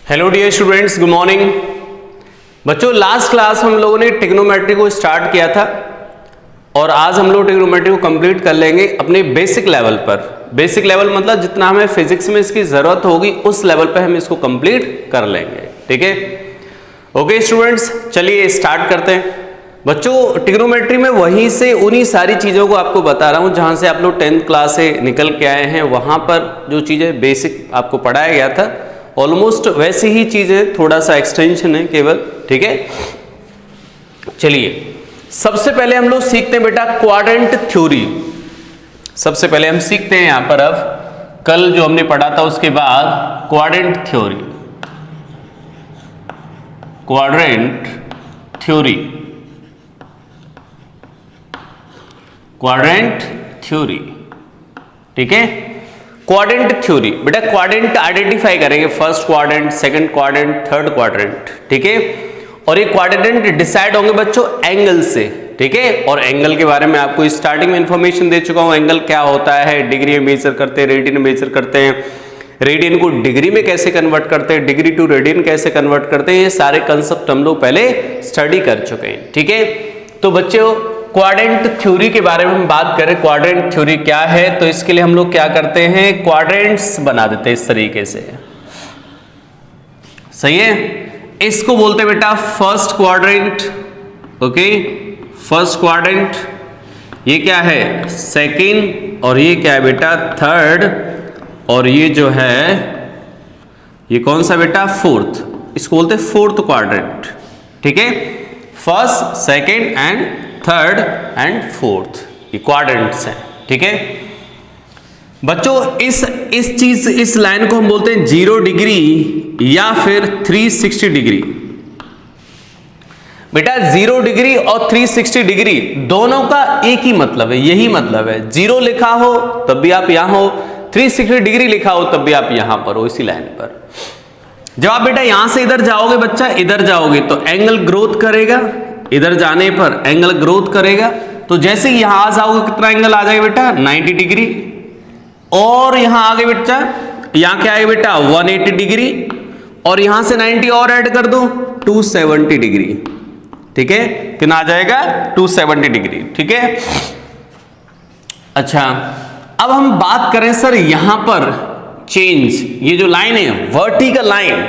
Hello dear students, good morning. बच्चों, last class हम लोगों ने ट्रिग्नोमेट्री को स्टार्ट किया था और आज हम लोग ट्रिग्नोमेट्री को कंप्लीट कर लेंगे अपने बेसिक लेवल पर। बेसिक लेवल मतलब जितना हमें फिजिक्स में इसकी जरूरत होगी उस लेवल पर हम इसको कंप्लीट कर लेंगे। ठीक है, ओके स्टूडेंट्स, चलिए स्टार्ट करते हैं। बच्चों, ट्रिग्नोमेट्री में वहीं से उन्हीं सारी चीज़ों को आपको बता रहा हूँ जहाँ से आप लोग 10th क्लास से निकल के आए हैं। वहाँ पर जो चीज़ें बेसिक आपको पढ़ाया गया था ऑलमोस्ट वैसी ही चीजें, थोड़ा सा एक्सटेंशन है केवल। ठीक है, चलिए सबसे पहले हम लोग सीखते हैं बेटा क्वाड्रेंट थ्योरी। सबसे पहले हम सीखते हैं यहां पर, अब कल जो हमने पढ़ा था उसके बाद quadrant theory. Quadrant theory, quadrant theory. ठीक है, क्वाड्रेंट थ्योरी बेटा, क्वाड्रेंट आइडेंटिफाई करेंगे, first quadrant, second quadrant, third quadrant. ठीक है, और ये क्वाड्रेंट डिसाइड होंगे बच्चों एंगल से। ठीक है, और एंगल के बारे में आपको स्टार्टिंग में इंफॉर्मेशन दे चुका हूं। एंगल क्या होता है, डिग्री में मेजर करते हैं, रेडियन में मेजर करते हैं, रेडियन को डिग्री में कैसे कन्वर्ट करते हैं, डिग्री टू रेडियन कैसे कन्वर्ट करते हैं, ये सारे कंसेप्ट हम लोग पहले स्टडी कर चुके हैं। ठीक है, तो बच्चों क्वाड्रेंट थ्योरी के बारे में हम बात करें, क्वाड्रेंट थ्योरी क्या है, तो इसके लिए हम लोग क्या करते हैं, क्वाड्रेंट्स बना देते हैं इस तरीके से। सही है, इसको बोलते हैं बेटा first quadrant. Okay, first quadrant, ये क्या है सेकंड, और ये क्या है बेटा थर्ड, और ये जो है ये कौन सा बेटा फोर्थ। इसको बोलते हैं फोर्थ क्वाड्रेंट। ठीक है, first, second and third and fourth, ये क्वाड्रेंट्स हैं। ठीक है बच्चों, इस लाइन को हम बोलते हैं 0 डिग्री या फिर 360 डिग्री। बेटा 0 डिग्री और 360 डिग्री दोनों का एक ही मतलब है, यही मतलब है। 0 लिखा हो तब भी आप यहां हो, 360 डिग्री लिखा हो तब भी आप यहां पर हो, इसी लाइन पर। जब आप बेटा यहां से इधर जाओगे बच्चा, इधर जाओगे तो एंगल ग्रोथ करेगा, इधर जाने पर एंगल ग्रोथ करेगा। तो जैसे ही यहां आ जाओगे कितना एंगल आ जाएगा बेटा 90 डिग्री, और यहां आगे बेटा यहां क्या आएगा बेटा 180 डिग्री, और यहां से 90 और ऐड कर दो 270 डिग्री। ठीक है, कितना आ जाएगा 270 डिग्री। ठीक है, अच्छा अब हम बात करें सर यहां पर चेंज, ये जो लाइन है वर्टिकल लाइन,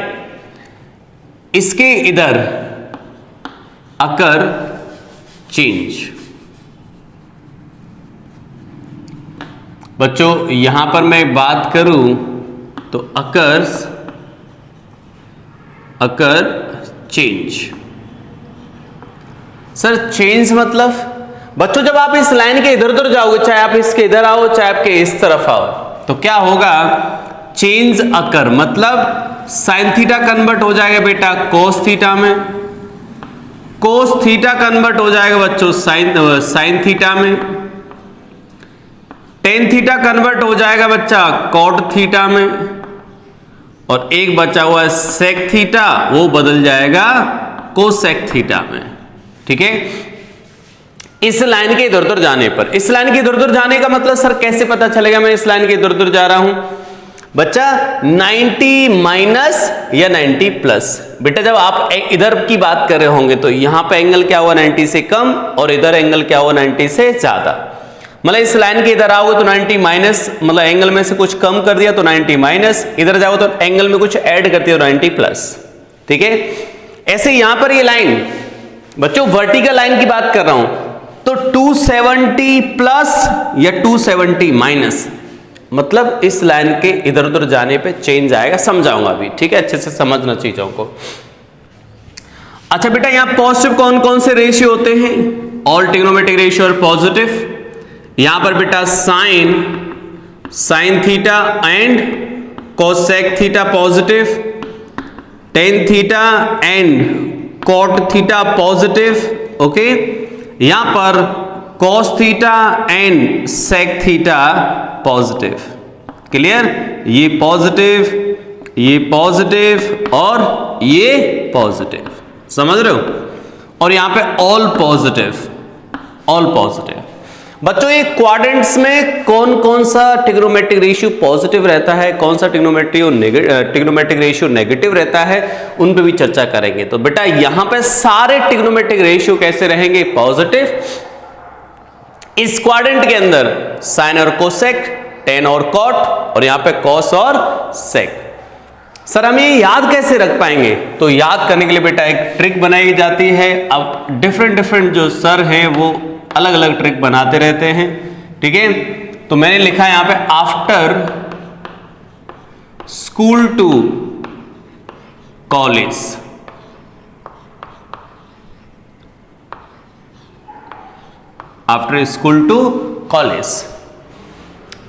इसके इधर अकर चेंज। बच्चों यहां पर मैं बात करूं तो अकर चेंज। सर चेंज मतलब बच्चों जब आप इस लाइन के इधर उधर जाओगे, चाहे आप इसके इधर आओ चाहे आपके इस तरफ आओ, तो क्या होगा चेंज अकर, मतलब साइन थीटा कन्वर्ट हो जाएगा बेटा कोस थीटा में, कोस थीटा कन्वर्ट हो जाएगा बच्चों साइन थीटा में, टेन थीटा कन्वर्ट हो जाएगा बच्चा कॉट थीटा में, और एक बचा हुआ है सेक थीटा, वो बदल जाएगा कोसेक थीटा में। ठीक है, इस लाइन के इधर उधर जाने पर, इस लाइन के इधर उधर जाने का मतलब सर कैसे पता चलेगा मैं इस लाइन के इधर उधर जा रहा हूं बच्चा 90 माइनस या 90 प्लस। बेटा जब आप इधर की बात कर रहे होंगे तो यहां पे एंगल क्या हुआ 90 से कम, और इधर एंगल क्या हुआ 90 से ज्यादा। मतलब इस लाइन के इधर आओगे तो 90 माइनस, मतलब एंगल में से कुछ कम कर दिया तो 90 माइनस, इधर जाओ तो एंगल में कुछ ऐड कर दिया तो 90 प्लस। ठीक है, ऐसे यहां पर ये लाइन बच्चों वर्टिकल लाइन की बात कर रहा हूं तो 270 प्लस या 270 माइनस, मतलब इस लाइन के इधर उधर जाने पे चेंज आएगा। समझाऊंगा अभी, ठीक है, अच्छे से समझना चीजों को। अच्छा बेटा यहां पॉजिटिव कौन कौन से रेशियो होते हैं, ऑल ट्रिग्नोमेट्रिक रेशियो और पॉजिटिव। यहां पर बेटा sine theta and cosec theta positive, tan theta and cot theta positive. Okay, यहां पर cos theta and sec theta positive. Clear, ये पॉजिटिव और ये पॉजिटिव, समझ रहे हो, और यहां पे ऑल पॉजिटिव। बच्चों ये क्वाड्रेंट्स में कौन कौन सा ट्रिग्नोमेट्रिक रेशियो पॉजिटिव रहता है, कौन सा ट्रिग्नोमेट्रिक रेशियो नेगेटिव रहता है, उन पे भी चर्चा करेंगे। तो बेटा यहां पे सारे ट्रिग्नोमेट्रिक रेशियो कैसे रहेंगे, पॉजिटिव। इस क्वाड्रेंट के अंदर साइन और कोसेक, टेन और कॉट, और यहां पे कॉस और सेक। सर हम ये याद कैसे रख पाएंगे, तो याद करने के लिए बेटा एक ट्रिक बनाई जाती है। अब डिफरेंट जो सर हैं वो अलग अलग ट्रिक बनाते रहते हैं, ठीक है। तो मैंने लिखा है यहां पे after school to college. After school to college.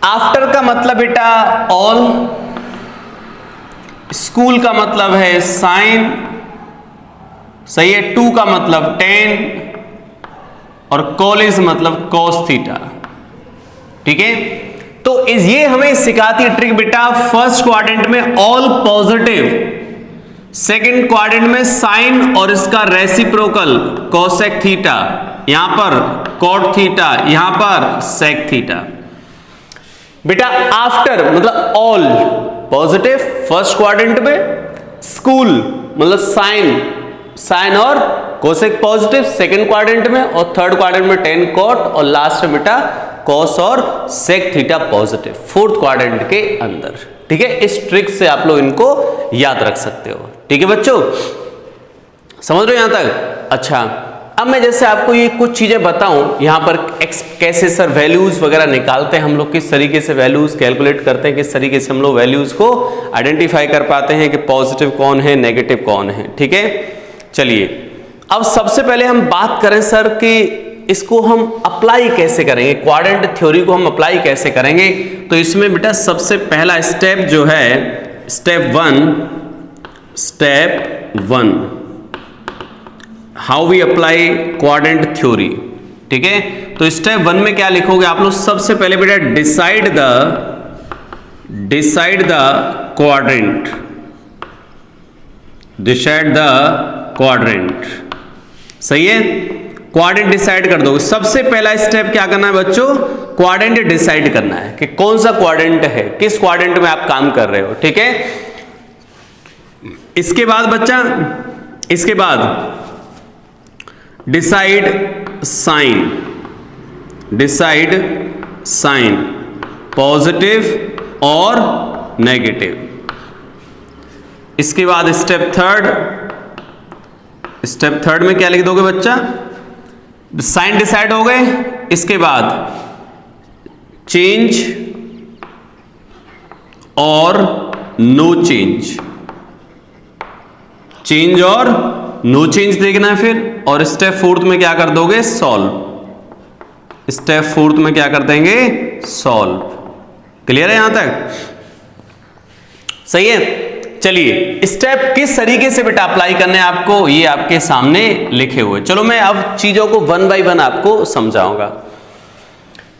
After का मतलब बेटा ऑल, स्कूल का मतलब है साइन, सही है, टू का मतलब 10 और कॉलेज मतलब cos थीटा, ठीक है। तो ये हमें सिखाती है ट्रिक बेटा, फर्स्ट क्वाड्रेंट में ऑल पॉजिटिव, सेकंड क्वाड्रेंट में साइन और इसका रेसिप्रोकल कोसेक थीटा, यहां पर कॉट थीटा, यहां पर सेक थीटा। बेटा आफ्टर मतलब ऑल पॉजिटिव फर्स्ट क्वाड्रेंट में, स्कूल मतलब साइन और कोसेक पॉजिटिव सेकंड क्वाड्रेंट में, और थर्ड क्वाड्रेंट में 10 कॉट, और लास्ट में बेटा कॉस और sec theta positive fourth quadrant के अंदर, ठीक है। इस ट्रिक से आप लोग इनको याद रख सकते हो, ठीक है बच्चों, समझ रहे हो यहां तक। अच्छा अब मैं जैसे आपको ये कुछ चीजें बताऊं, यहां पर कैसे सर वैल्यूज वगैरह निकालते हैं हम लोग, किस तरीके से वैल्यूज कैलकुलेट करते हैं, किस तरीके से हम लोग वैल्यूज को आइडेंटिफाई कर पाते हैं कि पॉजिटिव कौन है नेगेटिव कौन है, ठीक है। चलिए अब सबसे पहले हम बात करें सर कि इसको हम अप्लाई कैसे करेंगे, क्वाड्रेंट थ्योरी को हम अप्लाई कैसे करेंगे। तो इसमें बेटा सबसे पहला स्टेप जो है step one, how we apply quadrant theory, ठीक है। तो स्टेप 1 में क्या लिखोगे आप लोग, सबसे पहले बेटा डिसाइड द क्वाड्रेंट, सही है, क्वाड्रेंट डिसाइड कर दोगे। सबसे पहला स्टेप क्या करना है बच्चों, क्वाड्रेंट डिसाइड करना है कि कौन सा क्वाड्रेंट है, किस क्वाड्रेंट में आप काम कर रहे हो, ठीक है। इसके बाद बच्चा, इसके बाद डिसाइड साइन पॉजिटिव और नेगेटिव। इसके बाद स्टेप थर्ड में क्या लिख दोगे बच्चा, साइन डिसाइड हो गए, इसके बाद चेंज और नो चेंज, चेंज और नो चेंज देखना है फिर। और स्टेप 4 में क्या कर दोगे, सॉल्व। स्टेप 4 में क्या कर देंगे, सॉल्व। क्लियर है यहां तक, सही है। चलिए स्टेप किस तरीके से बेटा अप्लाई करने हैं आपको, ये आपके सामने लिखे हुए। चलो मैं अब चीजों को 1 बाय 1 आपको समझाऊंगा।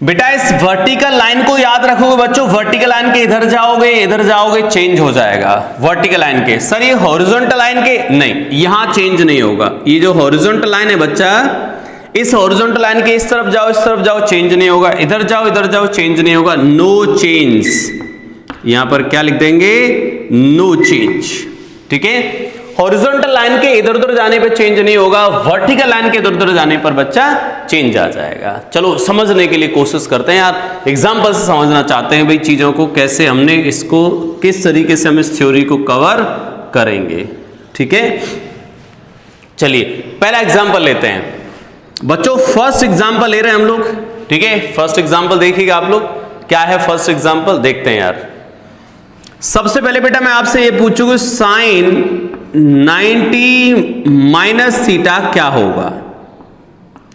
बेटा इस वर्टिकल लाइन को याद रखोगे बच्चों, वर्टिकल लाइन के इधर जाओगे चेंज हो जाएगा। वर्टिकल लाइन के सर ये हॉरिजॉन्टल लाइन के नहीं, यहां चेंज नहीं होगा। ये जो हॉरिजॉन्टल लाइन है बच्चा, इस हॉरिजॉन्टल लाइन के इस तरफ जाओ चेंज नहीं होगा, इधर जाओ चेंज नहीं होगा, नो चेंज। यहां पर क्या लिख देंगे, नो चेंज, ठीक है। हॉरिजॉन्टल लाइन के इधर उधर जाने पे चेंज नहीं होगा, वर्टिकल लाइन के इधर उधर जाने पर बच्चा चेंज आ जाएगा। चलो समझने के लिए कोशिश करते हैं यार, एग्जांपल से समझना चाहते हैं भाई चीजों को, कैसे हमने इसको किस तरीके से हम इस थ्योरी को कवर करेंगे, ठीक है। चलिए पहला एग्जांपल लेते हैं बच्चों, फर्स्ट एग्जांपल ले रहे हैं हम लोग, ठीक है। फर्स्ट एग्जांपल देखिएगा आप लोग, क्या है फर्स्ट एग्जांपल, देखते हैं यार। सबसे पहले बेटा मैं आपसे ये पूछूंगा, साइन 90 माइनस थीटा क्या होगा,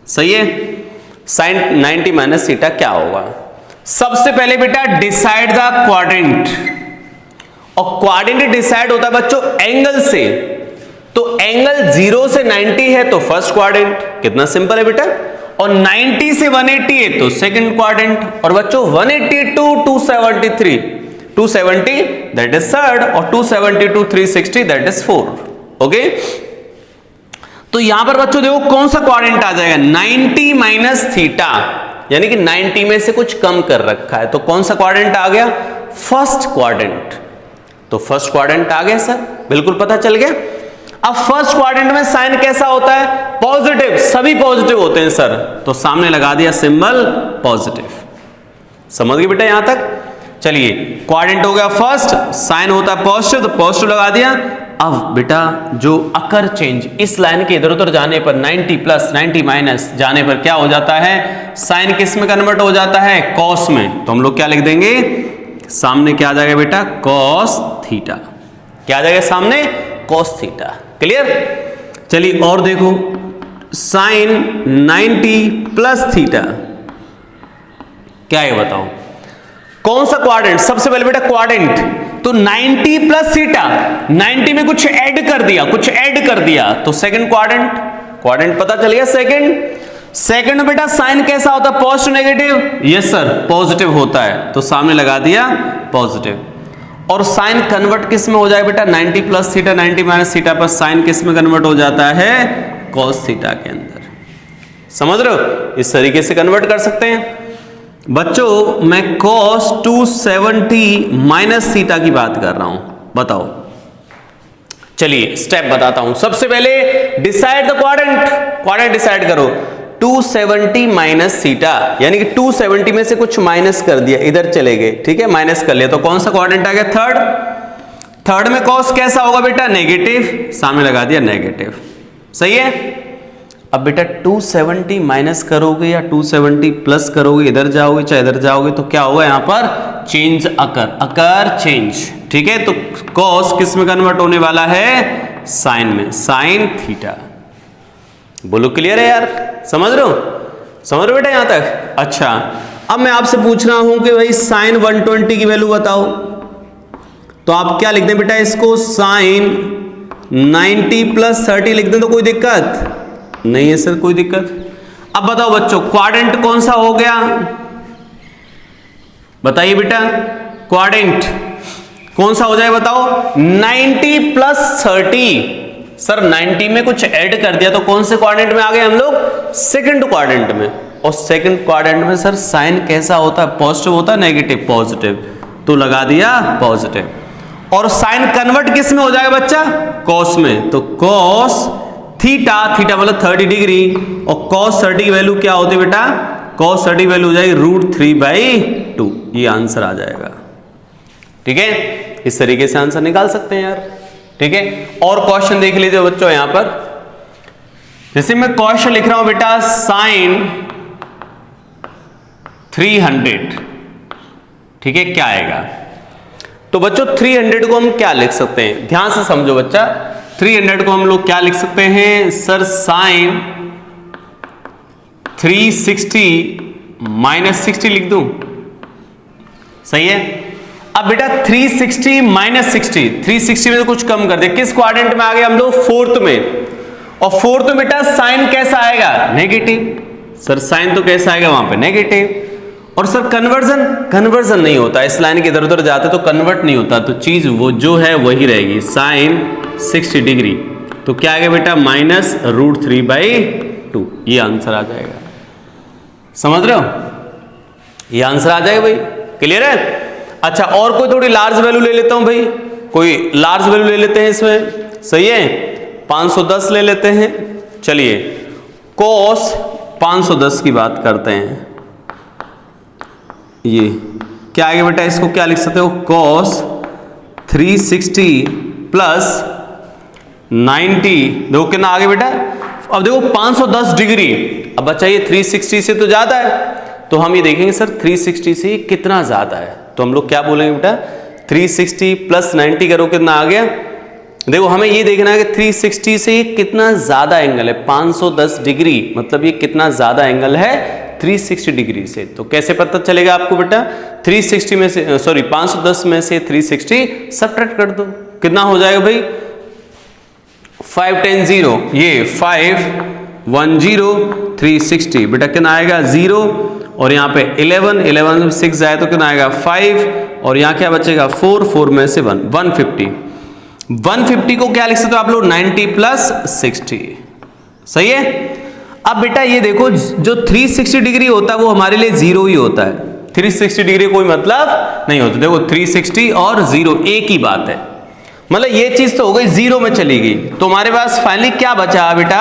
सही है। साइन 90 माइनस थीटा क्या होगा। सबसे पहले बेटा डिसाइड द क्वाड्रेंट, और क्वाड्रेंट डिसाइड होता है बच्चों एंगल से। तो एंगल 0 से 90 है तो फर्स्ट क्वाड्रेंट, कितना सिंपल है बेटा। और 90 से 180 है तो सेकंड क्वाड्रेंट, और बच्चों 180 टू 273, 270 दैट इज थर्ड, और 270 to 360 that is fourth, okay. तो यहां पर बच्चों देखो कौन सा क्वाड्रेंट आ जाएगा, 90 माइनस थीटा, यानी कि 90 में से कुछ कम कर रखा है, तो कौन सा क्वाड्रेंट आ गया? First quadrant. तो फर्स्ट क्वाड्रेंट आ गया सर, बिल्कुल पता चल गया। अब फर्स्ट क्वाड्रेंट में साइन कैसा होता है? पॉजिटिव, सभी पॉजिटिव होते हैं सर, तो सामने लगा दिया सिंबल पॉजिटिव। समझ गए बेटा यहां तक? चलिए, क्वाड्रेंट हो गया फर्स्ट, साइन होता है पॉजिटिव, तो पॉजिटिव लगा दिया। अब बेटा जो अकर चेंज इस लाइन के इधर उधर जाने पर 90 प्लस 90 माइनस जाने पर क्या हो जाता है? साइन किस में कन्वर्ट हो जाता है? कॉस में। तो हम लोग क्या लिख देंगे? सामने क्या आ जाएगा बेटा? Cos theta. क्या आ जाएगा सामने? Cos theta. क्लियर? चलिए और देखो, साइन 90 प्लस थीटा क्या है बताओ? कौन सा क्वाड्रेंट? सबसे पहले बेटा क्वाड्रेंट, तो 90 प्लस थीटा, 90 में कुछ ऐड कर दिया, कुछ ऐड कर दिया, तो सेकंड क्वाड्रेंट। क्वाड्रेंट पता चल गया सेकंड। सेकंड में बेटा साइन कैसा होता है? Positive negative? Yes sir, positive होता है, तो सामने लगा दिया पॉजिटिव। और साइन कन्वर्ट किस में हो जाए बेटा? 90 प्लस थीटा 90 माइनस थीटा पर साइन किस में कन्वर्ट हो जाता है? कॉस थीटा के अंदर। समझ रहे हो? इस तरीके से कन्वर्ट कर सकते हैं बच्चों। मैं cos 270 माइनस थीटा की बात कर रहा हूं, बताओ। चलिए स्टेप बताता हूं। सबसे पहले decide the quadrant, quadrant decide करो। 270 माइनस थीटा, यानी कि 270 में से कुछ माइनस कर दिया, इधर चले गए, ठीक है, माइनस कर लिया, तो कौन सा क्वाड्रेंट आ गया? थर्ड। थर्ड में कॉस कैसा होगा बेटा? नेगेटिव, सामने लगा दिया नेगेटिव। सही है? अब बेटा 270 माइनस करोगे या 270 प्लस करोगे, इधर जाओगे चाहे इधर जाओगे, तो क्या होगा यहां पर? चेंज अकर, अकर चेंज, ठीक है। तो कॉस किस में कन्वर्ट होने वाला है? साइन में, साइन थीटा। बोलो क्लियर है यार? समझ रहे हो? समझ रहे हो बेटा यहां तक? अच्छा, अब मैं आपसे पूछ रहा हूं कि भाई साइन 120 की वैल्यू बताओ, तो आप क्या लिख दें बेटा इसको? साइन 90 प्लस 30 लिख दें तो कोई दिक्कत नहीं है सर, कोई दिक्कत। अब बताओ बच्चों, क्वाड्रेंट कौन सा हो गया? बताइए बेटा, क्वाड्रेंट कौन सा हो जाए बताओ? 90 प्लस 30। सर 90 में कुछ ऐड कर दिया, तो कौन से क्वाड्रेंट में आ गए हम लोग? सेकंड क्वाड्रेंट में। और सेकंड क्वाड्रेंट में सर साइन कैसा होता है? पॉजिटिव होता है, नेगेटिव? पॉजिटिव, तो लगा दिया पॉजिटिव। और साइन कन्वर्ट किस में हो जाएगा बच्चा? कॉस में, तो कॉस थीटा, थीटा मतलब 30 डिग्री, और cos 30 की वैल्यू क्या होती है बेटा? cos 30 वैल्यू हो जाएगी √3/2। ये आंसर आ जाएगा, ठीक है। इस तरीके से आंसर निकाल सकते हैं यार, ठीक है। और क्वेश्चन देख लीजिए बच्चों यहां पर, जैसे मैं क्वेश्चन लिख रहा हूं बेटा, साइन 300, ठीक है, क्या आएगा? तो बच्चों 300 को हम क्या लिख सकते हैं? ध्यान से समझो बच्चा, 300 को हम लोग क्या लिख सकते हैं? सर साइन 360 माइनस 60 लिख दूं, सही है। अब बेटा 360 माइनस 60, 360 में तो कुछ कम कर दिया, किस क्वाड्रेंट में आ गए हम लोग? फोर्थ में। और फोर्थ में बेटा साइन कैसा आएगा? नेगेटिव। सर साइन तो कैसा आएगा वहां पे? नेगेटिव। और सर कन्वर्जन, कन्वर्जन नहीं होता, इस लाइन के इधर उधर जाते तो कन्वर्ट नहीं होता, तो चीज वो जो है वही रहेगी, साइन 60 डिग्री। तो क्या आएगा बेटा? माइनस √3/2। ये आंसर आ जाएगा। समझ रहे हो? ये आंसर आ जाएगा भाई, क्लियर है? अच्छा, और कोई थोड़ी लार्ज वैल्यू ले लेता हूं भाई, कोई लार्ज वैल्यू ले लेते हैं इसमें, सही है। 510 ले लेते हैं। चलिए cos 510 की बात करते हैं। ये क्या आएगा बेटा? इसको क्या लिख सकते हो? cos 360 प्लस 90, देखो कितना आगे बेटा? अब देखो 510 डिग्री। अब बच्चा ये 360 से तो ज्यादा है, तो हम ये देखेंगे सर 360 से कितना ज्यादा है, तो हम लोग क्या बोलेंगे बेटा? 360 प्लस 90 करो, कितना आ गया? देखो हमें ये देखना है कि 360 से कितना ज्यादा एंगल है। 510 डिग्री मतलब ये कितना ज्यादा एंगल है 360 डिग्री से। तो कैसे पता चलेगा आपको बेटा? 360 में से 510 में से 360 सब्ट्रैक्ट कर दो, कितना हो जाएगा भाई? 5 10 0, ये 5 1 0 360 बेटा कितना आएगा? 0। और यहाँ पे 11 में 6 जाए तो कितना आएगा? 5। और यहाँ क्या बचेगा? 4 में से 1 150 को क्या लिख सकते हो आप लोग? 90 प्लस 60, सही है। अब बेटा ये देखो, जो 360 डिग्री होता है वो हमारे लिए 0 ही होता है। 360 डिग्री कोई मतलब नहीं होता। देखो 360 और 0 एक ही बात है, मतलब ये चीज तो हो गई 0 में चली गई। तो हमारे पास फाइनली क्या बचा बेटा?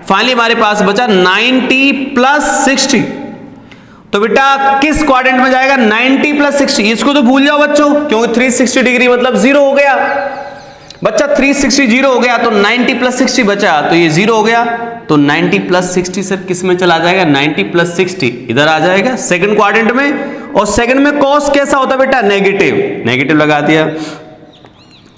फाइनली हमारे पास बचा 90 प्लस 60। तो बेटा किस क्वाड्रेंट में जाएगा? 90 प्लस 60। इसको तो भूल जाओ बच्चों, क्योंकि 360 डिग्री मतलब 0 हो गया बच्चा। 360 0 हो गया तो 90 प्लस 60 बचा, तो ये 0 हो गया। तो 90 प्लस 60 सर किस में चला जाएगा? 90 प्लस 60 इधर आ जाएगा सेकंड क्वाड्रेंट में। और सेकंड में कॉस कैसा होता है बेटा? नेगेटिव। नेगेटिव लगा दिया।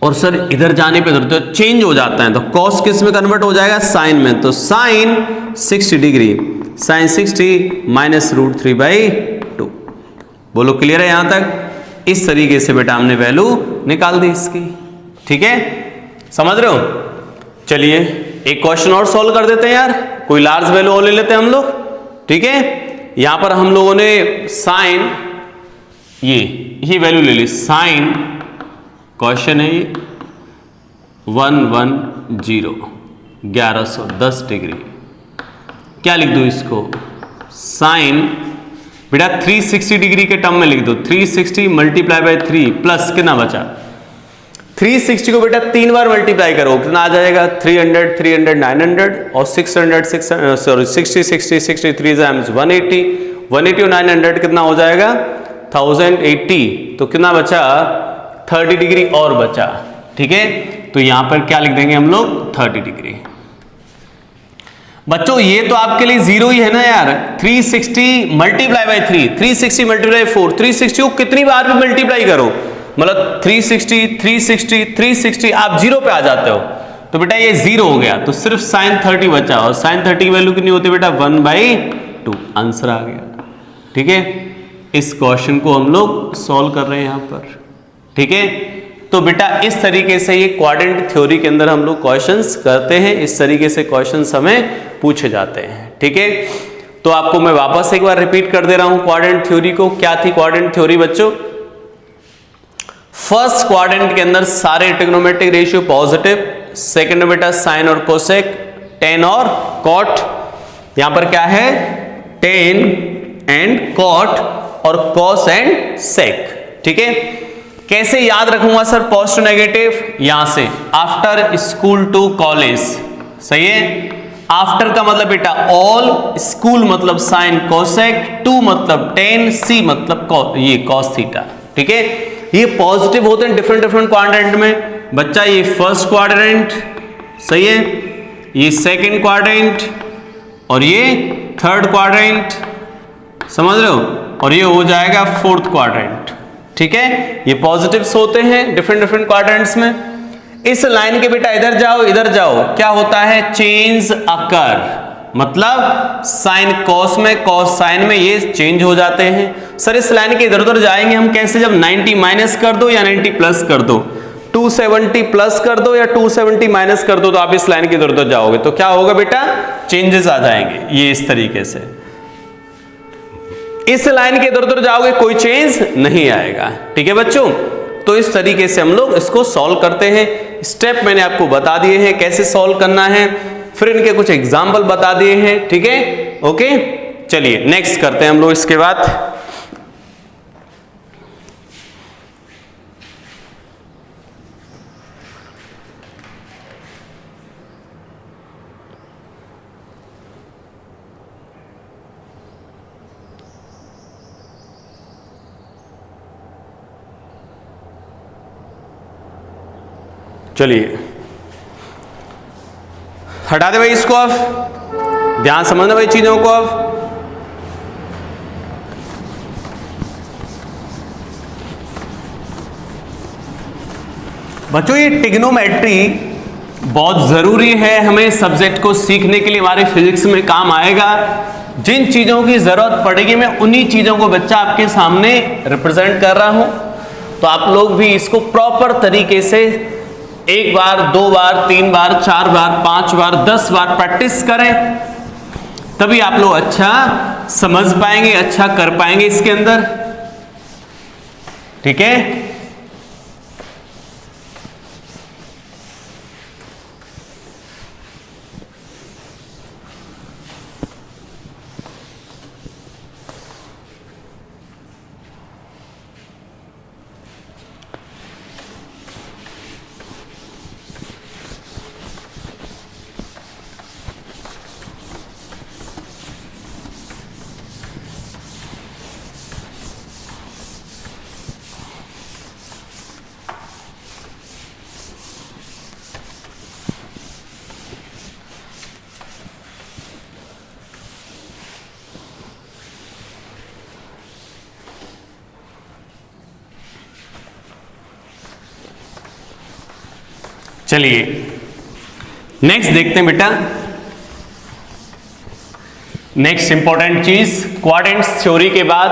और सर इधर जाने पे तो चेंज हो जाता है, तो कॉस किस में कन्वर्ट हो जाएगा? साइन में। तो साइन 60 डिग्री, साइन 60 माइनस √3/2। बोलो क्लियर है यहां तक? इस तरीके से बेटा हमने वैल्यू निकाल दी इसकी। ठीक है, समझ रहे हो? चलिए एक क्वेश्चन और सॉल्व कर देते हैं यार, कोई लार्ज वैल्यू और ले लेते हैं हम लोग। ठीक है, यहां पर हम लोगों ने साइन ये वैल्यू ले ली। साइन क्वेश्चन है ये 110 1110 डिग्री। क्या लिख दूं इसको? साइन बेटा 360 डिग्री के टर्म में लिख दो। 360 मल्टीप्लाई बाय 3 प्लस कितना बचा? 360 को बेटा 3 बार मल्टीप्लाई करो, कितना आ जाएगा? 300 300 900 और 600 सॉरी 60 60 63 टाइम्स 180 180 और 900 कितना हो जाएगा? 1080। तो कितना बचा? 30 डिग्री और बचा। ठीक है, तो यहां पर क्या लिख देंगे हम लोग? 30 डिग्री। बच्चों ये तो आपके लिए 0 ही है ना यार। 360 मल्टीप्लाई बाय 3, 360 मल्टीप्लाई 4, 360 को कितनी बार भी मल्टीप्लाई करो, मतलब 360 360 360 आप 0 पे आ जाते हो। तो बेटा ये 0 हो गया, तो सिर्फ साइन 30 बचा। और साइन 30 की वैल्यू कितनी होती है बेटा? 1/2। आंसर आ गया। ठीक है, इस क्वेश्चन को हम लोग सॉल्व कर रहे हैं यहां पर। ठीक है, तो बेटा इस तरीके से ये क्वाड्रेंट थ्योरी के अंदर हम लोग क्वेश्चंस करते हैं। इस तरीके से क्वेश्चंस हमें पूछे जाते हैं। ठीक है, तो आपको मैं वापस एक बार रिपीट कर दे रहा हूं क्वाड्रेंट थ्योरी को। क्या थी क्वाड्रेंट थ्योरी बच्चों? फर्स्ट क्वाड्रेंट के अंदर सारे ट्रिग्नोमेट्रिक रेशियो पॉजिटिव। सेकंड में बेटा साइन और कोसेक, टेन और कॉट। यहां पर क्या है? टेन एंड कॉट और कॉस एंड सेक। ठीक है, कैसे याद रखूंगा सर पॉजिटिव नेगेटिव? यहां से आफ्टर स्कूल टू कॉलेज। सही है, आफ्टर का मतलब बेटा ऑल, स्कूल मतलब साइन कोसेक, टू मतलब टेन, सी मतलब ये कॉस थीटा। ठीक है, ये पॉजिटिव होते हैं डिफरेंट डिफरेंट क्वाड्रेंट में बच्चा। ये फर्स्ट क्वाड्रेंट, सही है, ये सेकंड क्वाड्रेंट और ये थर्ड क्वाड्रेंट, समझ रहे हो? और ये हो जाएगा फोर्थ क्वाड्रेंट। ठीक है, ये पॉजिटिव्स होते हैं डिफरेंट डिफरेंट क्वाड्रेंट्स में। इस लाइन के बेटा इधर जाओ इधर जाओ, क्या होता है? चेंज अकर, मतलब साइन कॉस में कॉस साइन में ये चेंज हो जाते हैं। सर इस लाइन के इधर उधर जाएंगे हम कैसे? जब 90 माइनस कर दो या 90 प्लस कर दो, 270 प्लस कर दो या 270 माइनस कर दो, तो आप इस लाइन के इधर उधर जाओगे तो क्या होगा बेटा? चेंजेस आ जाएंगे ये इस तरीके से। इस लाइन के इधर उधर जाओगे कोई चेंज नहीं आएगा। ठीक है बच्चों, तो इस तरीके से हम लोग इसको सॉल्व करते हैं। स्टेप मैंने आपको बता दिए हैं कैसे सॉल्व करना है, फिर इनके कुछ एग्जाम्पल बता दिए हैं। ठीक है, ओके, चलिए नेक्स्ट करते हैं हम लोग इसके बाद। चलिए हटा दे भाई इसको, अब ध्यान समझना भाई चीजों को। अब बच्चों ये ट्रिग्नोमेट्री बहुत जरूरी है हमें सब्जेक्ट को सीखने के लिए, हमारे फिजिक्स में काम आएगा। जिन चीजों की जरूरत पड़ेगी मैं उन्हीं चीजों को बच्चा आपके सामने रिप्रेजेंट कर रहा हूं, तो आप लोग भी इसको प्रॉपर तरीके से 1 बार 2 बार 3 बार 4 बार 5 बार 10 बार प्रैक्टिस करें, तभी आप लोग अच्छा समझ पाएंगे, अच्छा कर पाएंगे इसके अंदर। ठीक है, चलिए नेक्स्ट देखते हैं बेटा, नेक्स्ट इंपॉर्टेंट चीज क्वाड्रेंट्स थ्योरी के बाद,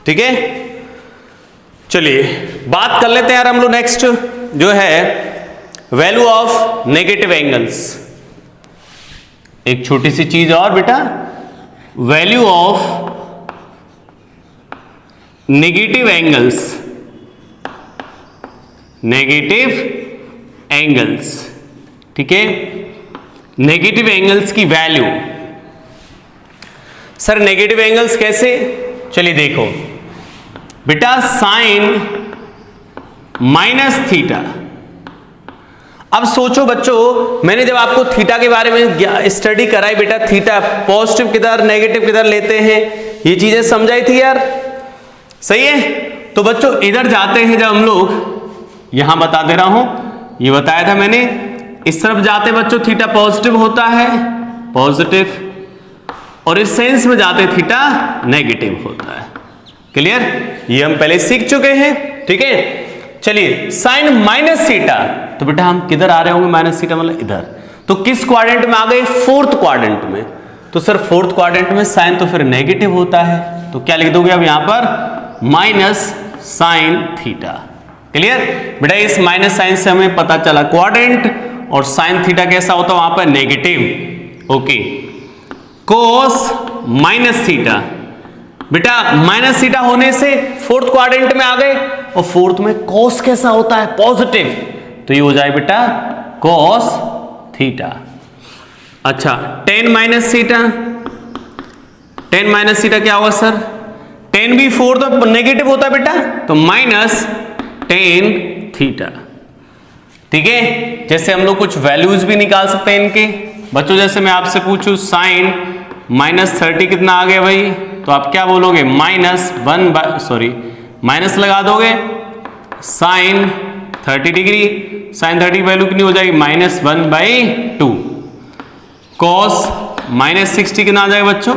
ठीक है। चलिए बात कर लेते हैं यार हम लोग नेक्स्ट जो है वैल्यू ऑफ नेगेटिव एंगल्स। एक छोटी सी चीज और बेटा, value of negative angles, negative angles, ठीक है। नेगेटिव एंगल्स की वैल्यू, सर नेगेटिव एंगल्स कैसे, चलिए देखो बेटा, साइन माइनस थीटा। अब सोचो बच्चों, मैंने जब आपको थीटा के बारे में स्टडी कराई बेटा, थीटा पॉजिटिव किधर नेगेटिव किधर लेते हैं, ये चीजें समझाई थी यार, सही है। तो बच्चों इधर जाते हैं जब हम लोग, यहां बता दे रहा हूं, ये बताया था मैंने, इस तरफ जाते बच्चों थीटा पॉजिटिव होता है, पॉजिटिव, और इस सेंस में जाते थीटा नेगेटिव होता है। क्लियर, ये हम पहले सीख चुके हैं, ठीक है। चलिए साइन माइनस थीटा, तो बेटा हम किधर आ रहे होंगे, माइनस थीटा मतलब इधर, तो किस क्वाड्रेंट में आ गए, फोर्थ क्वाड्रेंट में। तो सर फोर्थ क्वाड्रेंट में साइन तो फिर नेगेटिव होता है, तो क्या लिख दोगे अब यहां पर, माइनस साइन थीटा। क्लियर बेटा, इस माइनस साइन से हमें पता चला क्वाड्रेंट, और साइन थीटा कैसा होता है वहां पर, नेगेटिव। ओके, कोस माइनस थीटा, बेटा माइनस थीटा होने से फोर्थ क्वाड्रेंट में आ गए, और फोर्थ में कोस कैसा होता है, पॉजिटिव, तो ये हो जाए बेटा कोस थीटा। अच्छा ten minus theta, ten minus theta क्या होगा सर, टेन भी फोर्थ में नेगेटिव होता है बेटा, तो माइनस टेन थीटा, ठीक है। जैसे हम लोग कुछ वैल्यूज भी निकाल सकते हैं इनके बच्चों, जैसे मैं आपसे पूछूं साइन माइनस 30 कितना आ गया भाई, तो आप क्या बोलोगे, माइनस माइनस लगा दोगे, साइन 30 डिग्री, साइन 30 वैल्यू कितनी हो जाएगी, -1/2। कॉस -60 कितना आ जाएगा बच्चों,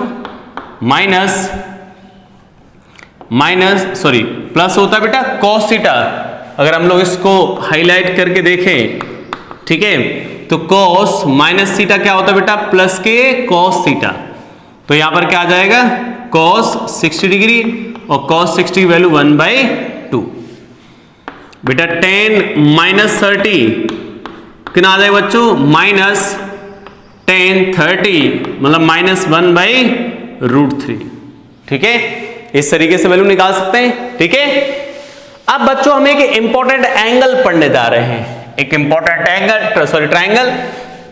प्लस होता है बेटा कॉस थीटा। अगर हम लोग इसको हाईलाइट करके देखें, ठीक है, तो कॉस माइनस थीटा क्या होता है बेटा, प्लस के कॉस थीटा, तो यहां पर क्या आ जाएगा, कॉस 60 डिग्री, और कॉस 60 की वैल्यू 1/2। बेटा 10 माइनस 30 कितना आ जाएगा बच्चों, -10 30 मतलब -1/√3, ठीक है। इस तरीके से वैल्यू निकाल सकते हैं, ठीक है। अब बच्चों हम एक इंपॉर्टेंट एंगल पढ़ने जा रहे हैं, एक इंपॉर्टेंट एंगल ट्रायंगल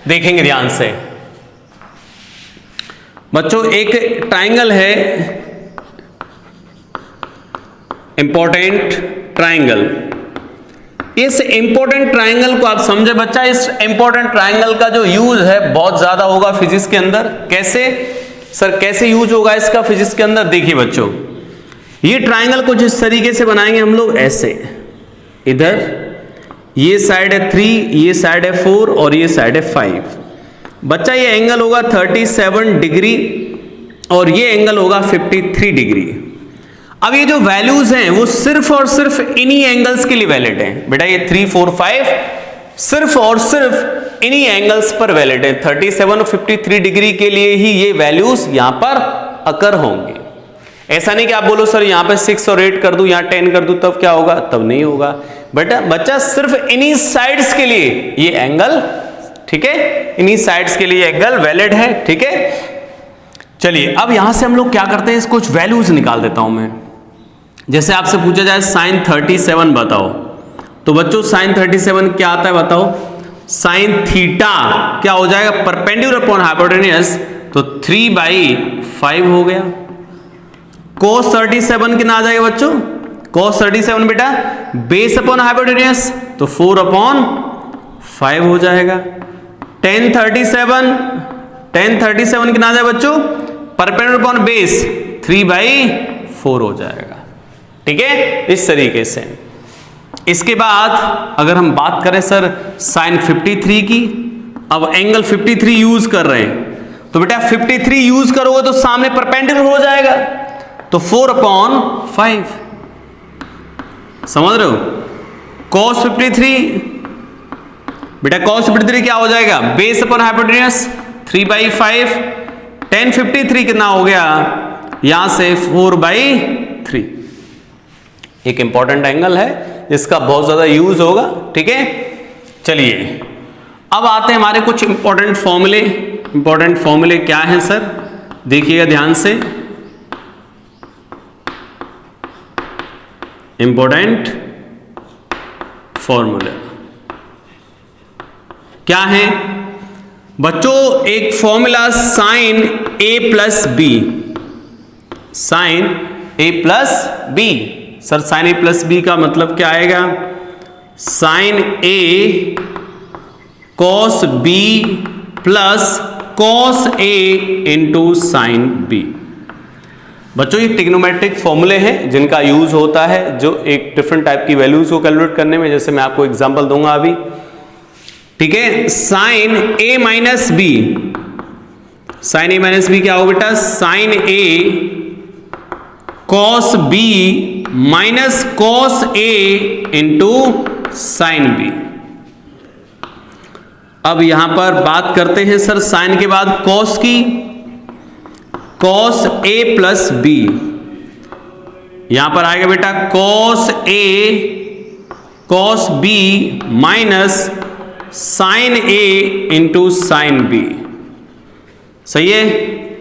देखेंगे ध्यान से बच्चों। एक ट्रायंगल है इंपॉर्टेंट ट्रायंगल, इस इंपॉर्टेंट ट्रायंगल को आप समझे बच्चा, इस इंपॉर्टेंट ट्रायंगल का जो यूज है बहुत ज्यादा होगा फिजिक्स के अंदर। कैसे सर, कैसे यूज होगा इसका फिजिक्स के अंदर, देखिए बच्चों, ये ट्रायंगल कुछ इस तरीके से बनाएंगे हम लोग, ऐसे, इधर ये साइड है 3, ये साइड है 4, और ये साइड है 5। बच्चा ये एंगल होगा 37 डिग्री, और ये एंगल होगा 53 डिग्री। अब ये जो वैल्यूज हैं वो सिर्फ और सिर्फ इन्हीं एंगल्स के लिए वैलिड हैं बेटा, ये 3, 4, 5 सिर्फ और सिर्फ इन्हीं एंगल्स पर वैलिड है। 37 और 53 डिग्री के लिए ही ये वैल्यूज यहां पर अकर होंगे। ऐसा नहीं कि आप बोलो सर यहां पे 6 और 8 कर दूं, यहां 10 कर दूं, तब क्या होगा, तब नहीं होगा बेटा। बच्चा सिर्फ इन्हीं साइड्स के लिए ये एंगल, ठीक है, इन्हीं साइड्स के लिए एंगल वैलिड है, ठीक है। चलिए अब यहां से हम लोग क्या करते हैं, कुछ वैल्यूज निकाल देता हूं मैं। जैसे आपसे पूछा जाए साइन 37 बताओ, तो बच्चों साइन 37 क्या आता है बताओ, साइन थीटा क्या हो जाएगा, परपेंडिकुलर अपॉन हाइपोटेन्यूज, तो 3/5 हो गया। कोस 37 कितना आ जाएगा बच्चों, कोस 37 बेटा बेस अपॉन हाइपोटेन्यूज, तो 4/5 हो जाएगा। tan 37 कितना आ जाएगा बच्चों, परपेंडिकुलर अपॉन बेस 3/4 हो जाएगा, ठीक है। इस तरीके से इसके बाद अगर हम बात करें सर साइन 53 की, अब एंगल 53 यूज कर रहे हैं, तो बेटा 53 यूज करोगे तो सामने परपेंडिकुलर हो जाएगा, तो 4/5, समझ रहे हो। cos 53, बेटा cos 53 क्या हो जाएगा, बेस अपॉन हाइपोटेन्यूज 3/5, tan 53 कितना हो गया, यहां से 4/3। एक इंपॉर्टेंट एंगल है, इसका बहुत ज्यादा यूज होगा, ठीक है। चलिए अब आते हैं हमारे कुछ इंपॉर्टेंट फॉर्मूले। इंपॉर्टेंट फॉर्मूले क्या हैं सर, देखिएगा ध्यान से। इंपॉर्टेंट फॉर्मूले क्या है बच्चों, एक फॉर्मूला साइन ए प्लस बी, साइन ए प्लस बी। सर साइन ए प्लस बी का मतलब क्या आएगा, sign A cos B plus cos A into sine B. बच्चों ये ट्रिग्नोमेट्रिक फॉर्मूले हैं जिनका यूज होता है जो एक डिफरेंट टाइप की वैल्यूज को कैलकुलेट करने में, जैसे मैं आपको एग्जांपल दूंगा अभी, ठीक है। साइन ए माइनस बी, साइन ए माइनस बी क्या हो बेटा, sign A cos B minus cos A into sine B. अब यहां पर बात करते हैं सर साइन के बाद कॉस की, कॉस ए प्लस बी, यहां पर आएगा बेटा cos A cos B minus sine A into sine B. सही है,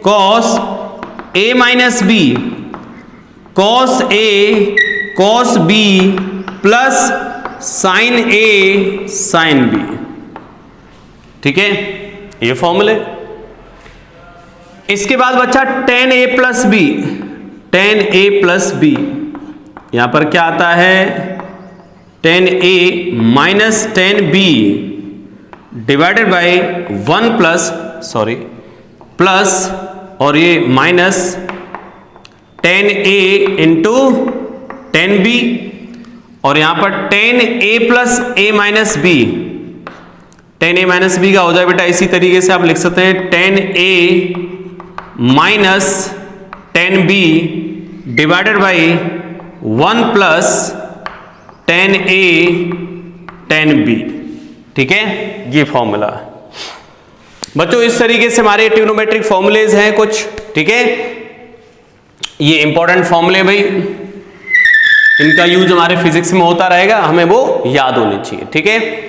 cos A minus B cos A cos B plus sine A sine B, ठीक है, ये फॉर्मूले। इसके बाद बच्चा tan A plus B, tan A plus B, यहां पर क्या आता है, tan A minus tan B divided by 1 plus sorry plus और ये minus tan A into tan B, और यहां पर ten A plus A minus B, tan A minus B का हो जाए बेटा इसी तरीके से आप लिख सकते हैं tan A minus tan B divided by 1 plus tan A tan B, ठीक है, ये फॉर्मूला। बच्चों इस तरीके से हमारे ट्रिग्नोमेट्रिक फॉर्मूलेज हैं कुछ, ठीक है, ये इंपॉर्टेंट फॉर्मूले भाई, इनका यूज हमारे फिजिक्स में होता रहेगा, हमें वो याद होनी चाहिए, ठीक है।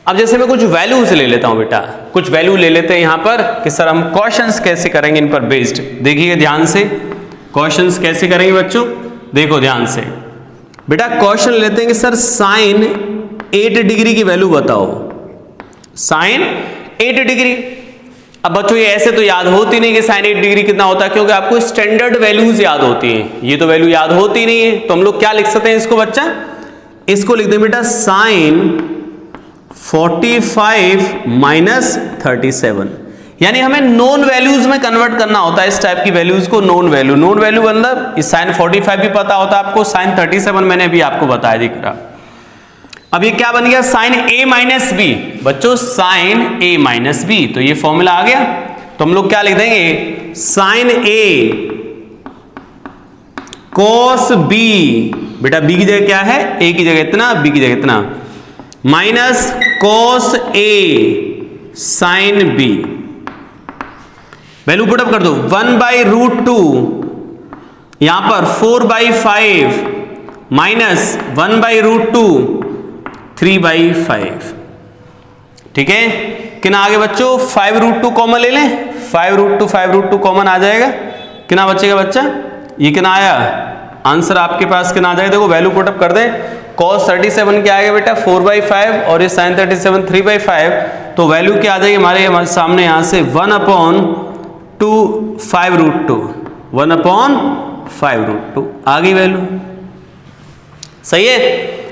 अब जैसे मैं कुछ वैल्यूज ले लेता हूं बेटा, कुछ वैल्यू ले लेते हैं यहां पर कि सर हम क्वेश्चंस कैसे करेंगे इन पर बेस्ड। देखिए ध्यान से, क्वेश्चंस कैसे करेंगे बच्चों, देखो ध्यान से बेटा। क्वेश्चन लेते हैं कि सर साइन 8 डिग्री की वैल्यू बताओ, साइन 8 डिग्री। अब बच्चों ये ऐसे तो याद होती नहीं कि साइन 8 डिग्री कितना होता है, क्योंकि आपको स्टैंडर्ड वैल्यूज याद होती हैं, ये तो वैल्यू याद होती नहीं है। तो हम लोग क्या लिख सकते हैं इसको बच्चा, इसको लिख दें बेटा साइन 45 माइनस 37, यानी हमें नॉन वैल्यूज में कन्वर्ट करना होता है इस टाइप की वैल्यूज को, नॉन वैल्यू। नॉन वैल्यू मतलब इस साइन 45 भी पता होता है आपको, साइन 37 मैंने भी आपको बताया दिख रहा। अब ये क्या बन गया, साइन ए माइनस बी। बच्चों साइन ए माइनस बी, तो ये फॉर्मूला आ गया। तो हम लोग क्या लिख देंगे, साइन ए कॉस बी, बेटा बी की जगह क्या है, ए की जगह इतना, बी की जगह इतना, minus cos A sine B. Value put up कर दो, 1/√2, यहां पर 4/5 माइनस 1/√2 3/5, ठीक है। कितना आगे बच्चों, 5√2 कॉमन ले लें, 5√2 कॉमन आ जाएगा, कितना बचेगा बच्चा, ये कितना आया, आंसर आपके पास कितना आ जाएगा, देखो वैल्यू पुटअप कर दें। cos 37 क्या आएगा बेटा 4/5 और ये sin 37 3/5, तो वैल्यू क्या आ जाएगी हमारे सामने यहां से 1/2 5√2, 1/5√2 आ गई वैल्यू। सही है,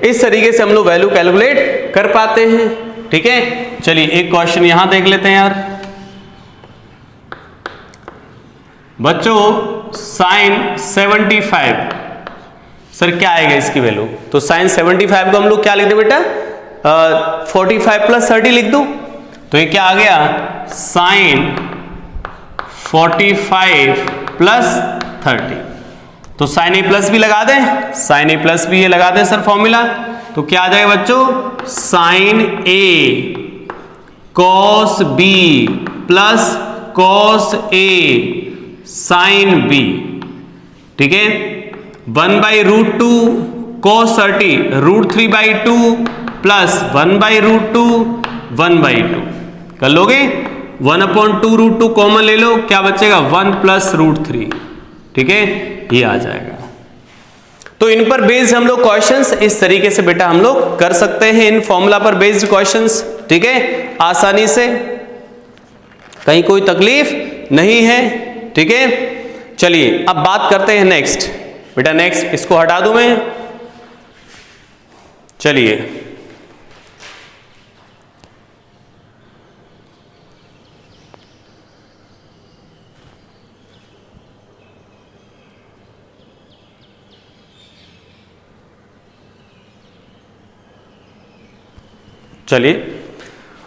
इस तरीके से हम लोग वैल्यू कैलकुलेट कर पाते हैं, ठीक है। चलिए एक क्वेश्चन यहां देख लेते हैं यार बच्चों, sin 75, सर क्या आएगा इसकी वैल्यू, तो sin 75 को हम लोग क्या लिख दे बेटा, 45 + 30 लिख दो, तो ये क्या आ गया, sin 45 + 30, तो sin a+ भी लगा दें, sin a+ भी ये लगा दें सर फॉर्मूला, तो क्या आ जाएगा बच्चों, sign A cos B plus cos A sine B, ठीक है। 1/√2 cos 30 √3/2 प्लस 1/√2 1/2 कर लोगे। 1/2√2 कॉमन ले लो, क्या बचेगा 1 + √3, ठीक है, ये आ जाएगा। तो इन पर बेस्ड हम लोग क्वेश्चंस इस तरीके से बेटा हम लोग कर सकते हैं, इन फॉर्मूला पर बेस्ड क्वेश्चंस, ठीक है, आसानी से, कहीं कोई तकलीफ नहीं है, ठीक है। चलिए अब बात करते हैं नेक्स्ट बेटा, नेक्स्ट इसको हटा दूं मैं, चलिए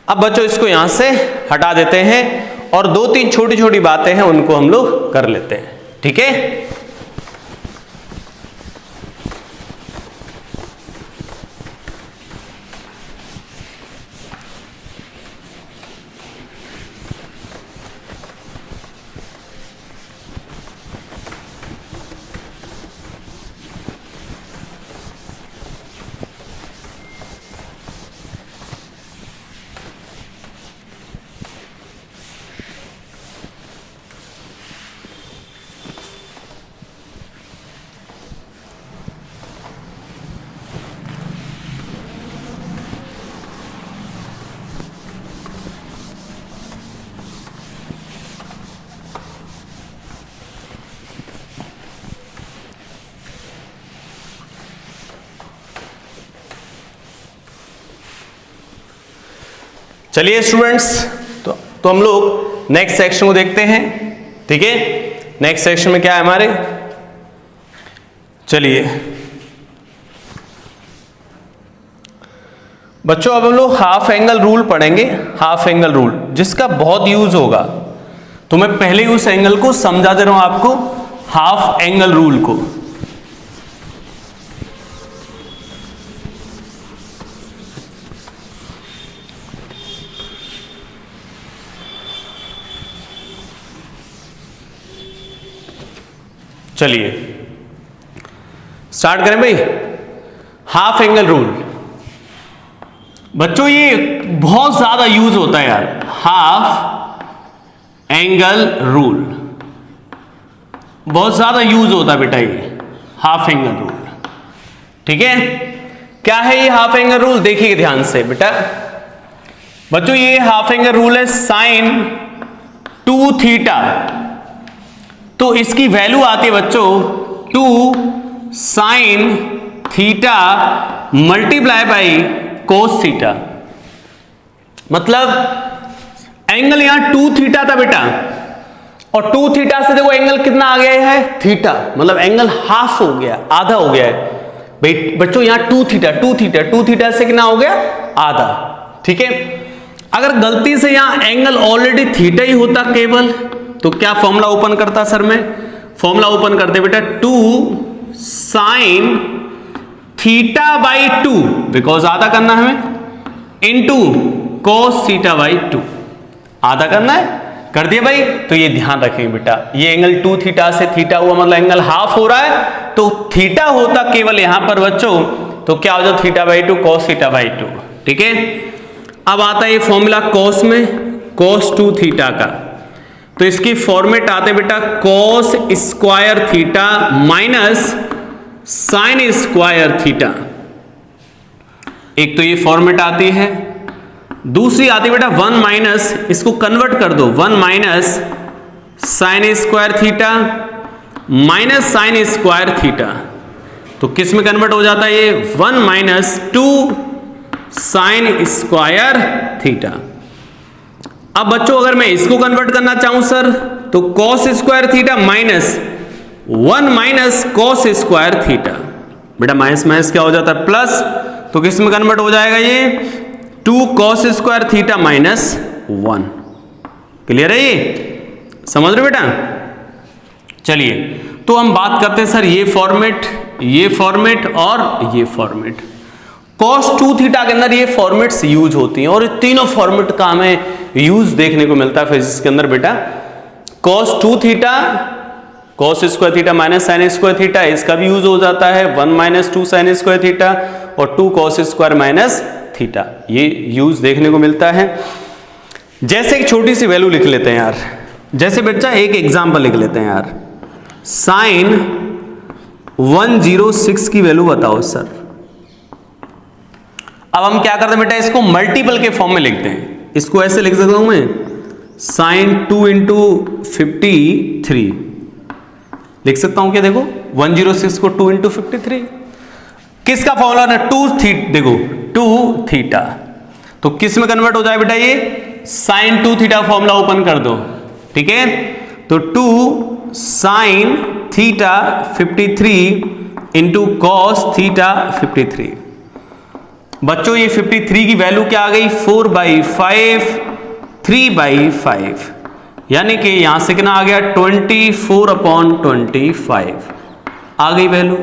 अब बच्चों इसको यहां से हटा देते हैं और 2-3 छोटी छोटी बातें हैं उनको हम लोग कर लेते हैं, ठीक है। चलिए स्टूडेंट्स, तो हम लोग नेक्स्ट सेक्शन को देखते हैं, ठीक है। नेक्स्ट सेक्शन में क्या है हमारे, चलिए बच्चों अब हम लोग हाफ एंगल रूल पढ़ेंगे। हाफ एंगल रूल जिसका बहुत यूज होगा, तो मैं पहले उस एंगल को समझा दे रहा हूं आपको, हाफ एंगल रूल को। चलिए स्टार्ट करें भाई। हाफ एंगल रूल बच्चों ये बहुत ज्यादा यूज होता है यार, हाफ एंगल रूल बहुत ज्यादा यूज होता है बेटा, ये हाफ एंगल रूल, ठीक है। क्या है ये हाफ एंगल रूल, देखिए ध्यान से बेटा। बच्चों ये हाफ एंगल रूल है साइन 2 थीटा, तो इसकी वैल्यू आती है बच्चों 2 sine theta multiply by cos theta. मतलब एंगल यहां 2 थीटा था बेटा, और 2 थीटा से देखो एंगल कितना आ गया है, थीटा, मतलब एंगल हाफ हो गया, आधा हो गया है भाई बच्चों। यहां 2 थीटा से कितना हो गया, आधा, ठीक है। अगर गलती से यहां एंगल ऑलरेडी थीटा ही होता केवल, तो क्या फॉर्मूला ओपन करता सर मैं, फॉर्मूला ओपन करते बेटा 2 साइन थीटा बाई 2, बिकॉज आधा करना है हमें, इनटू कोस थीटा बाई 2, आधा करना है, कर दिया भाई। तो ये ध्यान रखेंगे बेटा, ये एंगल 2 थीटा से थीटा हुआ, मतलब एंगल हाफ हो रहा है, तो थीटा होता केवल यहां पर बच्चों, तो क्या हो जाता theta by 2 cos theta by 2, ठीक है। अब आता है ये फॉर्मूला कोस में, कोस 2 थीटा का, तो इसकी फॉर्मेट आते बेटा cos square theta minus sine square theta. एक तो ये फॉर्मेट आती है, दूसरी आती है बेटा 1 माइनस, इसको कन्वर्ट कर दो 1 minus sine square theta minus sine square theta, तो किस में कन्वर्ट हो जाता है ये 1 माइनस 2 साइन स्क्वायर थीटा। अब बच्चों अगर मैं इसको कन्वर्ट करना चाहूं सर, तो cos square theta minus 1 minus cos square theta, बेटा माइनस माइनस क्या हो जाता है प्लस, तो किस में कन्वर्ट हो जाएगा ये 2 cos square theta minus 1। Clear है ये, समझ रहे बेटा। चलिए तो हम बात करते हैं सर ये फॉर्मेट और ये फॉर्मेट। cos 2 थीटा के अंदर ये फॉर्मेट्स यूज होती हैं और तीनों फॉर्मेट का हमें यूज देखने को मिलता है फिजिक्स के अंदर बेटा। cos 2 theta cos square theta minus sine square theta, इसका भी यूज हो जाता है 1 माइनस 2 साइन स्क्वायर थीटा और 2 cos स्क्वायर माइनस थीटा, ये यूज देखने को मिलता है। जैसे एक छोटी सी वैल्यू लिख लेते हैं यार, जैसे बच्चा एक एग्जांपल लिख लेते हैं यार, साइन 106 की वैल्यू बताओ सर। अब हम क्या करते हैं बेटा, इसको मल्टीपल के फॉर्म में लिखते हैं। इसको ऐसे लिख सकता हूं मैं, साइन 2 इंटू 53 लिख सकता हूं क्या, देखो 106 को 2 इंटू 53, किसका फॉर्मूला ना 2 थीटा, देखो 2 थीटा, तो किस में कन्वर्ट हो जाए बेटा ये, साइन 2 थीटा फॉर्मूला ओपन कर दो, ठीक है। तो 2 sine theta 53 into cos theta 53। बच्चों ये 53 की वैल्यू क्या आ गई, 4/5 3/5, यानी कि यहां से कितना आ गया 24/25 आ गई वैल्यू।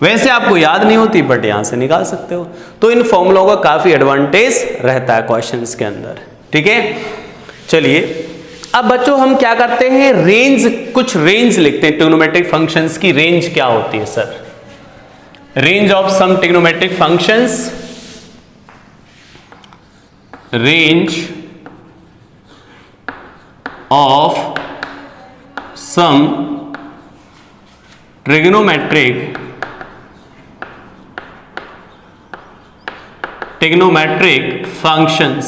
वैसे आपको याद नहीं होती बट यहां से निकाल सकते हो। तो इन फॉर्मूलों का काफी एडवांटेज रहता है क्वेश्चंस के अंदर, ठीक है। चलिए अब बच्चों हम क्या करते हैं, रेंज, कुछ रेंज लिखते हैं। ट्रिग्नोमेट्रिक फंक्शंस की रेंज क्या होती है sir, range of some trigonometric functions, रेंज of some trigonometric functions,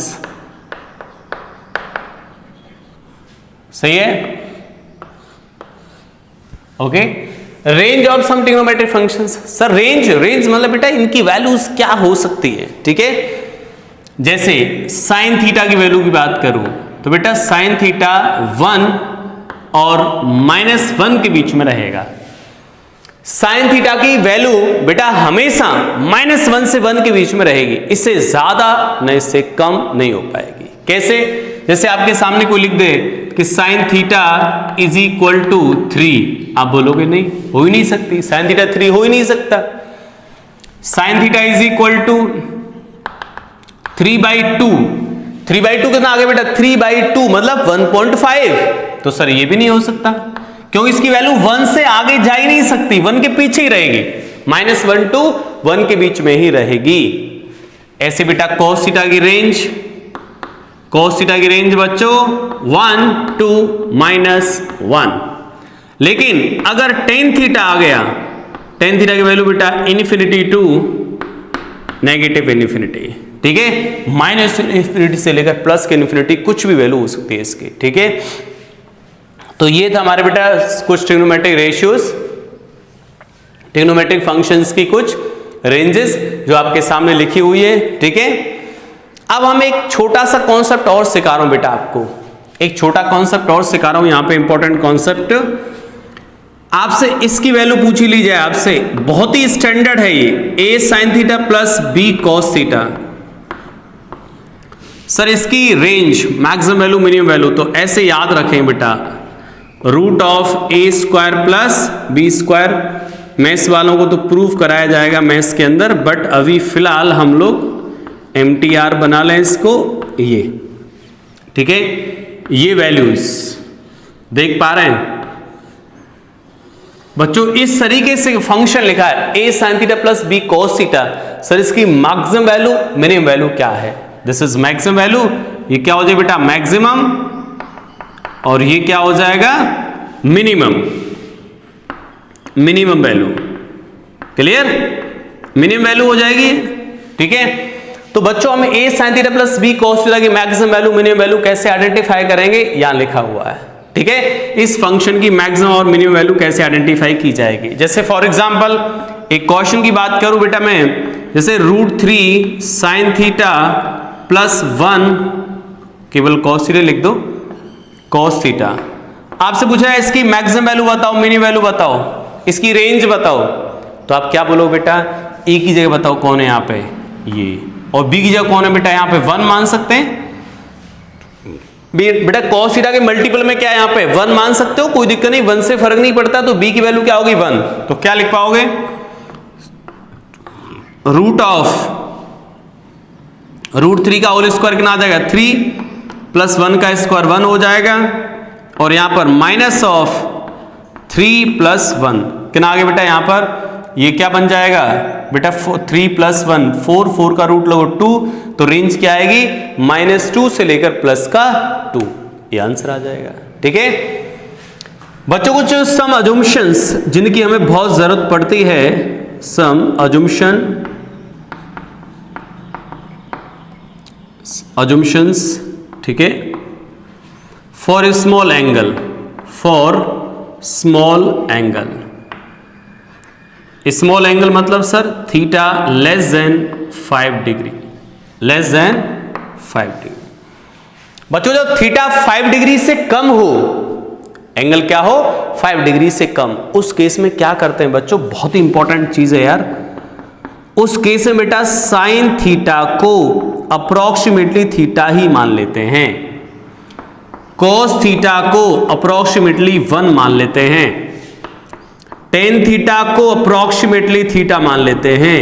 सही है, okay. Range of some trigonometric functions, sir range मतलब बेटा इनकी वैल्यूज क्या हो सकती है, ठीक है। जैसे साइन थीटा की वैल्यू की बात करूं तो बेटा साइन थीटा 1 और -1 के बीच में रहेगा। साइन थीटा की वैल्यू बेटा हमेशा -1 से 1 के बीच में रहेगी, इससे ज्यादा न इससे कम नहीं हो पाएगी। कैसे, जैसे आपके सामने कोई लिख दे कि sine theta is equal to 3, आप बोलोगे नहीं, हो ही नहीं सकती, साइन थीटा 3 हो ही नहीं सकता। Sine theta is equal to 3/2, 3/2 कितना आ गया बेटा, 3/2 मतलब 1.5, तो सर ये भी नहीं हो सकता क्योंकि इसकी वैल्यू 1 से आगे जा ही नहीं सकती, 1 के पीछे ही रहेगी, -1 to 1 के बीच में ही रहेगी। ऐसे बेटा cos थीटा की रेंज बच्चों 1 to -1, लेकिन अगर tan थीटा आ गया, tan थीटा की वैल्यू बेटा इन्फिनिटी टू नेगेटिव इन्फिनिटी, ठीक है, -इन्फिनिटी से लेकर प्लस के इन्फिनिटी कुछ भी वैल्यू हो सकती है इसकी, ठीक है। तो ये था हमारे बेटा कुछ ट्रिग्नोमेट्रिक रेशियोज, ट्रिग्नोमेट्रिक फंक्शंस की कुछ रेंजेस जो आपके सामने लिखी हुई है, ठीक है। अब हम एक छोटा सा कॉन्सेप्ट और सिखा रहा हूं बेटा आपको, एक छोटा कॉन्सेप्ट और सिखा रहा हूं यहां पे, इंपॉर्टेंट कॉन्सेप्ट। आपसे इसकी वैल्यू पूछी ली जाए आपसे, बहुत ही स्टैंडर्ड है ये, a sin theta plus b cos theta, sir इसकी range maximum value minimum value, तो ऐसे याद रखें बेटा, root of a square plus b square. Maths वालों को तो प्रूफ कराया जाएगा मैथ्स के अंदर, बट अभी फिलहाल हम लोग MTR बना लें इसको, ये ठीक है। ये वैल्यूज देख पा रहे हैं बच्चों, इस तरीके से फंक्शन लिखा है a sin theta plus b cos theta, sir इसकी मैक्सिमम वैल्यू मिनिमम वैल्यू क्या है, दिस इज मैक्सिमम वैल्यू, ये क्या हो जाएगा बेटा मैक्सिमम, और ये क्या हो जाएगा minimum value, clear, minimum value हो जाएगी, ठीक है। तो बच्चों हम a sin theta plus b cos theta की मैक्सिमम वैल्यू मिनिमम वैल्यू कैसे आइडेंटिफाई करेंगे, यहां लिखा हुआ है, ठीक है। इस फंक्शन की मैक्सिमम और मिनिमम वैल्यू कैसे आइडेंटिफाई की जाएगी, जैसे फॉर एग्जांपल एक क्वेश्चन की बात करूं बेटा मैं, जैसे √3 sin थीटा प्लस 1, केवल cos थीटा लिख दो, cos थीटा। आपसे पूछा है इसकी मैक्सिमम वैल्यू बताओ, मिनिमम वैल्यू बताओ, इसकी रेंज बताओ, तो आप क्या बोलो बेटा, ए की जगह बताओ कौन है यहाँ पे ये, और बी की जगह कौन है बेटा यहाँ पे 1 मान सकते हैं बेटा, cos थीटा के मल्टीपल में क्या है यहाँ पे 1 मान सकते हो, कोई दिक्कत नहीं, 1 से फर्क नहीं पड़ता, तो b की वैल्यू क्या होगी 1, तो क्या लिख पाओगे, रूट ऑफ √3 का होल स्क्वायर कितना आ जाएगा 3 प्लस 1 का स्क्वायर 1 हो जाएगा, और यहां पर माइनस ऑफ 3 प्लस 1 कितना आ गया बेटा, यहां पर ये क्या बन जाएगा बेटा 3 प्लस 1 4, 4 का रूट लगो 2, तो रेंज क्या आएगी -2 से लेकर प्लस का 2, ये आंसर आ जाएगा। ठीक है बच्चों, कुछ सम अजम्पशंस जिनकी हमें बहुत जरूरत पड़ती है, सम अजम्पशंस, ठीक है, for small angle, small angle मतलब sin theta less than 5 degree, less than 5 degree. बच्चों जब थीटा 5 डिग्री से कम हो, एंगल क्या हो 5 डिग्री से कम, उस केस में क्या करते हैं बच्चों, बहुत ही इंपॉर्टेंट चीज है यार, उस केस में बेटा साइन थीटा को अप्रोक्सीमेटली थीटा ही मान लेते हैं, कॉस थीटा को अप्रोक्सीमेटली 1 मान लेते हैं, टेन थीटा को अप्रोक्सीमेटली थीटा मान लेते हैं,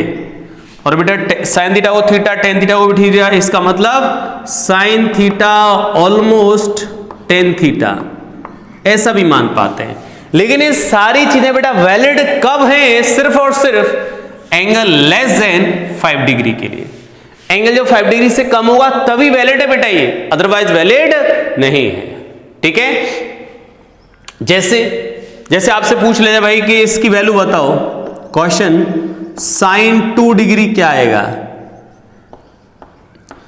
और बेटा साइन थीटा को थीटा, टेन थीटा को भी थीटा, इसका मतलब sine theta almost tan theta, ऐसा भी मान पाते हैं। लेकिन ये सारी चीजें बेटा वैलिड कब हैं, सिर्फ और सिर्फ एंगल लेस देन 5 डिग्री के लिए। एंगल जो 5 डिग्री से कम होगा तभी वैलिड है बेटा ये, अदरवाइज वैलिड नहीं है। ठीक है, जैसे आपसे पूछ ले भाई कि इसकी वैल्यू बताओ, क्वेश्चन साइन 2 डिग्री क्या आएगा,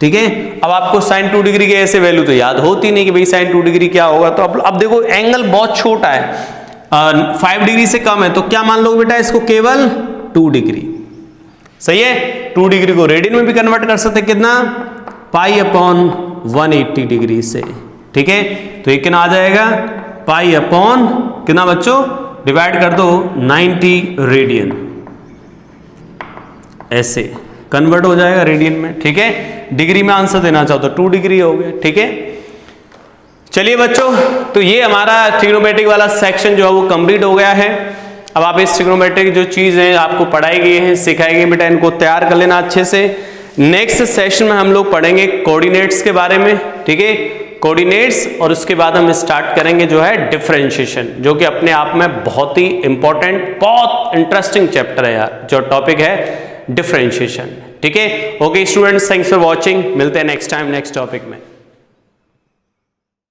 ठीक है, अब आपको साइन 2 डिग्री की ऐसे वैल्यू तो याद होती नहीं कि भाई साइन 2 डिग्री क्या होगा, तो अब देखो एंगल बहुत छोटा है, 5 डिग्री से कम है, तो क्या मान लो बेटा इसको केवल 2 डिग्री, सही है। 2 डिग्री को रेडियन में भी कन्वर्ट कर सकते कितना, π/180 डिग्री से, ठीक है, तो ये कितना आ जाएगा π/ कितना बच्चों, डिवाइड कर दो 90 रेडियन, ऐसे कन्वर्ट हो जाएगा रेडियन में। ठीक है, डिग्री में आंसर देना चाहो तो 2 डिग्री हो गया। ठीक है, चलिए बच्चों, तो ये हमारा ट्रिग्नोमेट्रिक वाला सेक्शन जो है वो कंप्लीट हो गया है। अब आप इस ट्रिग्नोमेट्रिक जो चीज है आपको पढ़ाई गई है, सिखाई गई बेटा, इनको तैयार कर लेना अच्छे से। नेक्स्ट सेशन में हम लोग पढ़ेंगे कोऑर्डिनेट्स के बारे में, ठीक है, कोऑर्डिनेट्स, और उसके बाद हम स्टार्ट करेंगे जो है डिफरेंशिएशन, जो कि अपने आप में बहुत ही इंपॉर्टेंट, बहुत इंटरेस्टिंग चैप्टर है यार, जो टॉपिक है डिफरेंशिएशन। ठीक है, okay students, thanks for watching, मिलते हैं नेक्स्ट टाइम नेक्स्ट टॉपिक में।